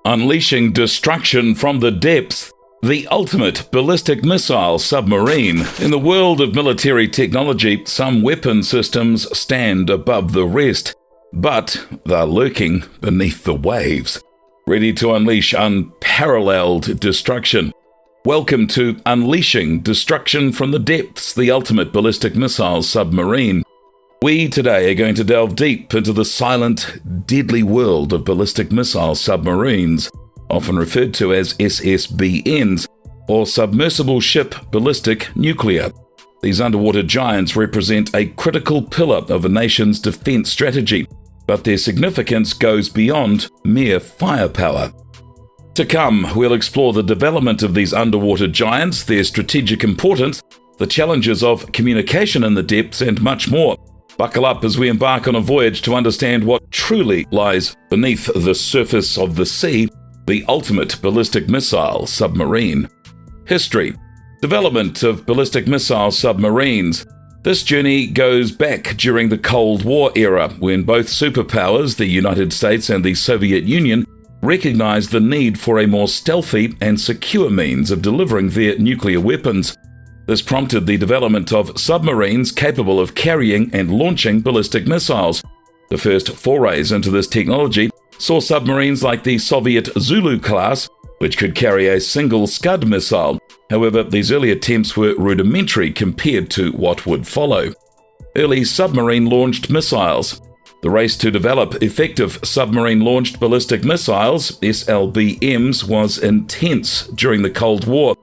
Unleashing destruction from the depths, the ultimate ballistic missile submarine. In the world of military technology, some weapon systems stand above the rest, but they're lurking beneath the waves, ready to unleash unparalleled destruction. Welcome to Unleashing Destruction from the Depths, the ultimate ballistic missile submarine. We today are going to delve deep into the silent, deadly world of ballistic missile submarines, often referred to as SSBNs, or Submersible Ship Ballistic Nuclear. These underwater giants represent a critical pillar of a nation's defense strategy, but their significance goes beyond mere firepower. To come, we'll explore the development of these underwater giants, their strategic importance, the challenges of communication in the depths, and much more. Buckle up as we embark on a voyage to understand what truly lies beneath the surface of the sea, the ultimate ballistic missile submarine. History. Development of ballistic missile submarines. This journey goes back during the Cold War era, when both superpowers, the United States and the Soviet Union, recognized the need for a more stealthy and secure means of delivering their nuclear weapons. This prompted the development of submarines capable of carrying and launching ballistic missiles. The first forays into this technology saw submarines like the Soviet Zulu class, which could carry a single Scud missile. However, these early attempts were rudimentary compared to what would follow. Early submarine-launched missiles. The race to develop effective submarine-launched ballistic missiles, SSBNs, was intense during the Cold War.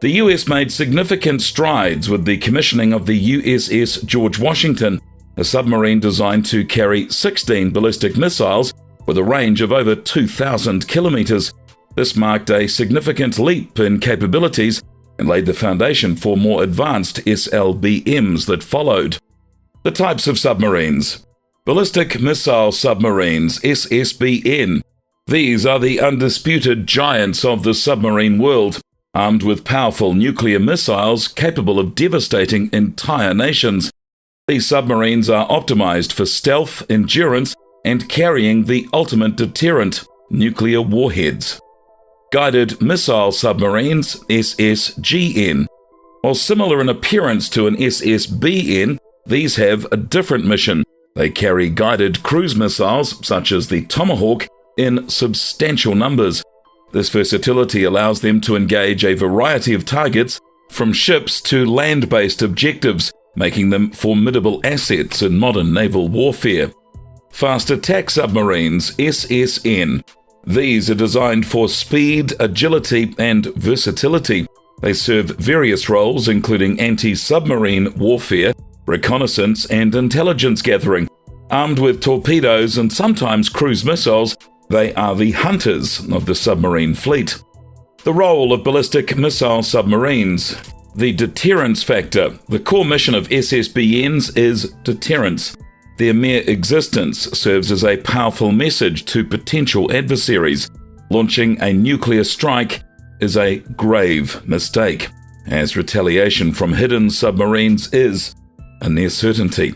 The US made significant strides with the commissioning of the USS George Washington, a submarine designed to carry 16 ballistic missiles with a range of over 2,000 kilometers. This marked a significant leap in capabilities and laid the foundation for more advanced SSBNs that followed. The types of submarines. Ballistic Missile Submarines, SSBN. These are the undisputed giants of the submarine world, armed with powerful nuclear missiles capable of devastating entire nations. These submarines are optimized for stealth, endurance, and carrying the ultimate deterrent, nuclear warheads. Guided Missile Submarines, SSGN. While similar in appearance to an SSBN, these have a different mission. They carry guided cruise missiles, such as the Tomahawk, in substantial numbers. This versatility allows them to engage a variety of targets, from ships to land-based objectives, making them formidable assets in modern naval warfare. Fast Attack Submarines, SSN. These are designed for speed, agility, and versatility. They serve various roles, including anti-submarine warfare, reconnaissance, and intelligence gathering. Armed with torpedoes and sometimes cruise missiles, they are the hunters of the submarine fleet. The role of ballistic missile submarines. The deterrence factor. The core mission of SSBNs is deterrence. Their mere existence serves as a powerful message to potential adversaries. Launching a nuclear strike is a grave mistake, as retaliation from hidden submarines is a near certainty.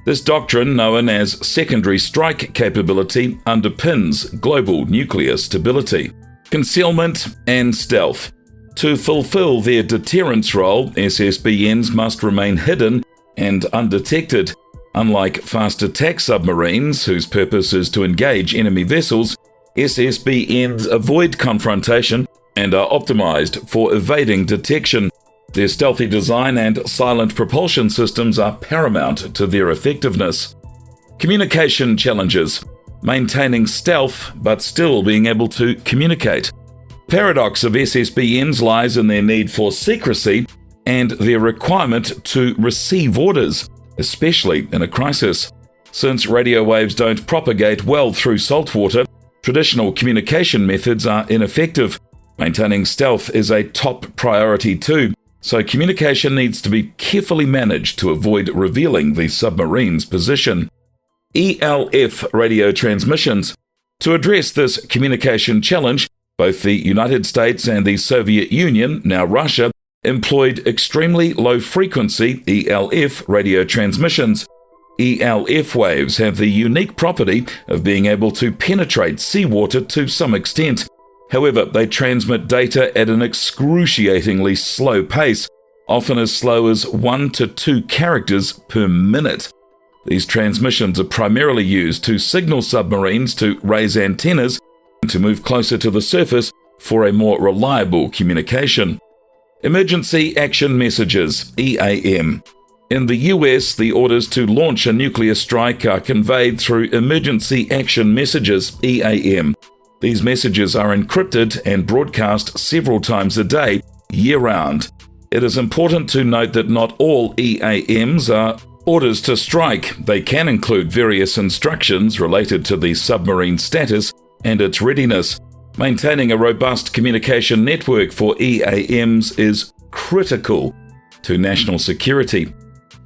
This doctrine, known as secondary strike capability, underpins global nuclear stability. Concealment and stealth. To fulfill their deterrence role, SSBNs must remain hidden and undetected. Unlike fast attack submarines, whose purpose is to engage enemy vessels, SSBNs avoid confrontation and are optimized for evading detection. Their stealthy design and silent propulsion systems are paramount to their effectiveness. Communication challenges. Maintaining stealth, but still being able to communicate. Paradox of SSBNs lies in their need for secrecy and their requirement to receive orders, especially in a crisis. Since radio waves don't propagate well through saltwater, traditional communication methods are ineffective. Maintaining stealth is a top priority too, so communication needs to be carefully managed to avoid revealing the submarine's position. ELF radio transmissions. To address this communication challenge, both the United States and the Soviet Union, now Russia, employed extremely low-frequency ELF radio transmissions. ELF waves have the unique property of being able to penetrate seawater to some extent, However, they transmit data at an excruciatingly slow pace, often as slow as 1 to 2 characters per minute. These transmissions are primarily used to signal submarines to raise antennas and to move closer to the surface for a more reliable communication. Emergency Action Messages, EAM. In the US, the orders to launch a nuclear strike are conveyed through Emergency Action Messages, EAM. These messages are encrypted and broadcast several times a day, year-round. It is important to note that not all EAMs are orders to strike. They can include various instructions related to the submarine status and its readiness. Maintaining a robust communication network for EAMs is critical to national security.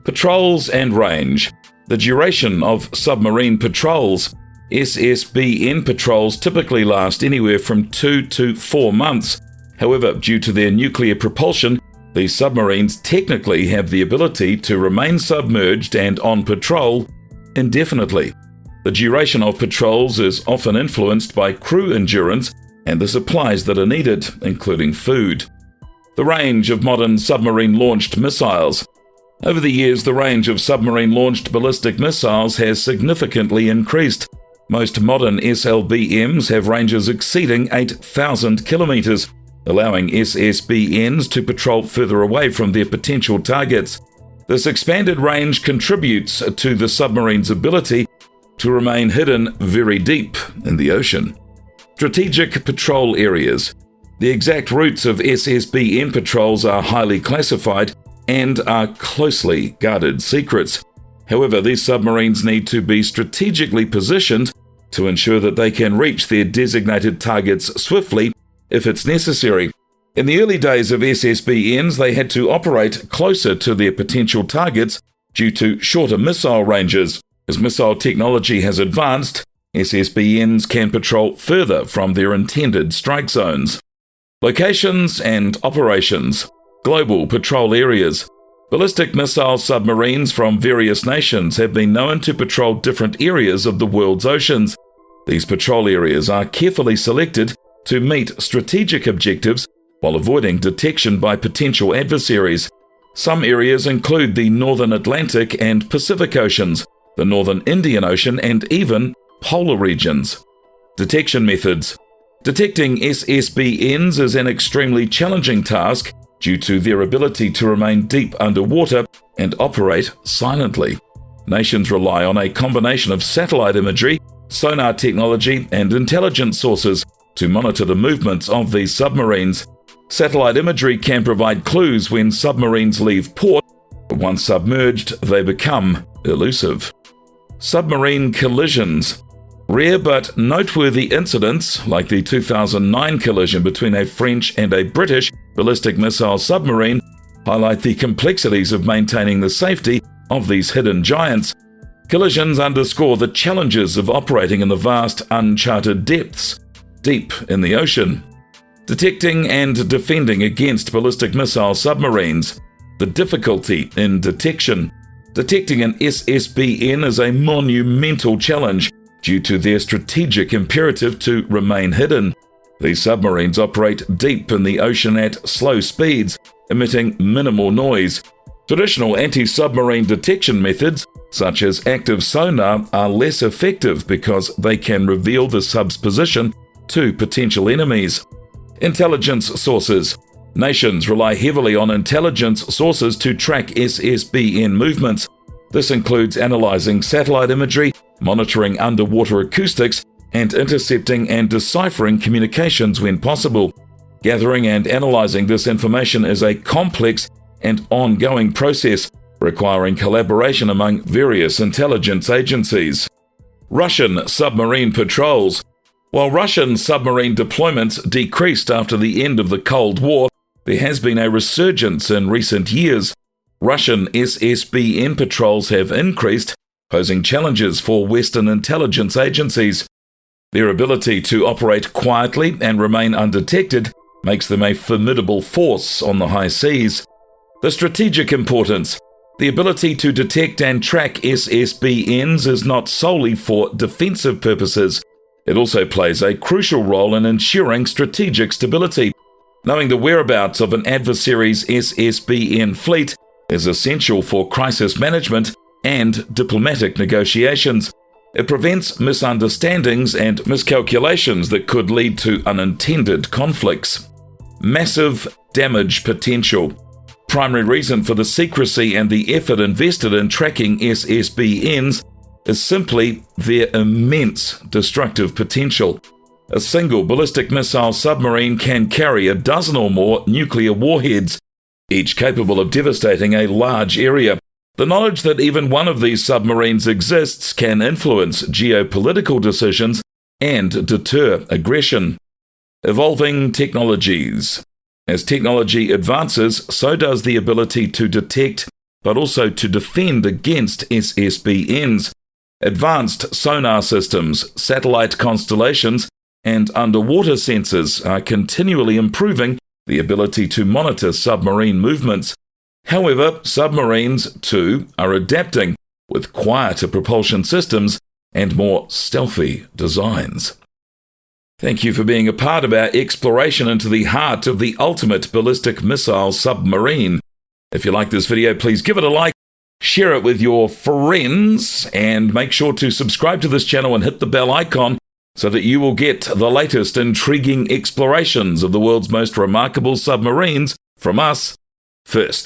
Patrols and range. The duration of submarine patrols. SSBN patrols typically last anywhere from 2 to 4 months. However, due to their nuclear propulsion, these submarines technically have the ability to remain submerged and on patrol indefinitely. The duration of patrols is often influenced by crew endurance and the supplies that are needed, including food. The range of modern submarine-launched missiles. Over the years, the range of submarine-launched ballistic missiles has significantly increased. Most modern SLBMs have ranges exceeding 8,000 kilometers, allowing SSBNs to patrol further away from their potential targets. This expanded range contributes to the submarine's ability to remain hidden very deep in the ocean. Strategic patrol areas. The exact routes of SSBN patrols are highly classified and are closely guarded secrets. However, these submarines need to be strategically positioned to ensure that they can reach their designated targets swiftly if it's necessary. In the early days of SSBNs, they had to operate closer to their potential targets due to shorter missile ranges. As missile technology has advanced, SSBNs can patrol further from their intended strike zones. Locations and operations. Global patrol areas. Ballistic missile submarines from various nations have been known to patrol different areas of the world's oceans. These patrol areas are carefully selected to meet strategic objectives while avoiding detection by potential adversaries. Some areas include the Northern Atlantic and Pacific Oceans, the Northern Indian Ocean, and even polar regions. Detection methods. Detecting SSBNs is an extremely challenging task due to their ability to remain deep underwater and operate silently. Nations rely on a combination of satellite imagery, sonar technology, and intelligence sources to monitor the movements of these submarines. Satellite imagery can provide clues when submarines leave port, but once submerged, they become elusive. Submarine collisions. Rare but noteworthy incidents, like the 2009 collision between a French and a British ballistic missile submarine, highlight the complexities of maintaining the safety of these hidden giants. Collisions underscore the challenges of operating in the vast, uncharted depths, deep in the ocean. Detecting and defending against ballistic missile submarines. The difficulty in detection. Detecting an SSBN is a monumental challenge due to their strategic imperative to remain hidden. These submarines operate deep in the ocean at slow speeds, emitting minimal noise. Traditional anti-submarine detection methods, such as active sonar, are less effective because they can reveal the sub's position to potential enemies. Intelligence sources. Nations rely heavily on intelligence sources to track SSBN movements. This includes analyzing satellite imagery, monitoring underwater acoustics, and intercepting and deciphering communications when possible. Gathering and analyzing this information is a complex and ongoing process, requiring collaboration among various intelligence agencies. Russian submarine patrols. While Russian submarine deployments decreased after the end of the Cold War, there has been a resurgence in recent years. Russian SSBN patrols have increased, posing challenges for Western intelligence agencies. Their ability to operate quietly and remain undetected makes them a formidable force on the high seas. The strategic importance. The ability to detect and track SSBNs is not solely for defensive purposes. It also plays a crucial role in ensuring strategic stability. Knowing the whereabouts of an adversary's SSBN fleet is essential for crisis management and diplomatic negotiations. It prevents misunderstandings and miscalculations that could lead to unintended conflicts. Massive damage potential. Primary reason for the secrecy and the effort invested in tracking SSBNs is simply their immense destructive potential. A single ballistic missile submarine can carry a dozen or more nuclear warheads, each capable of devastating a large area. The knowledge that even one of these submarines exists can influence geopolitical decisions and deter aggression. Evolving technologies. As technology advances, so does the ability to detect, but also to defend against SSBNs. Advanced sonar systems, satellite constellations, and underwater sensors are continually improving the ability to monitor submarine movements. However, submarines, too, are adapting with quieter propulsion systems and more stealthy designs. Thank you for being a part of our exploration into the heart of the ultimate ballistic missile submarine. If you like this video, please give it a like, share it with your friends, and make sure to subscribe to this channel and hit the bell icon so that you will get the latest intriguing explorations of the world's most remarkable submarines from us first.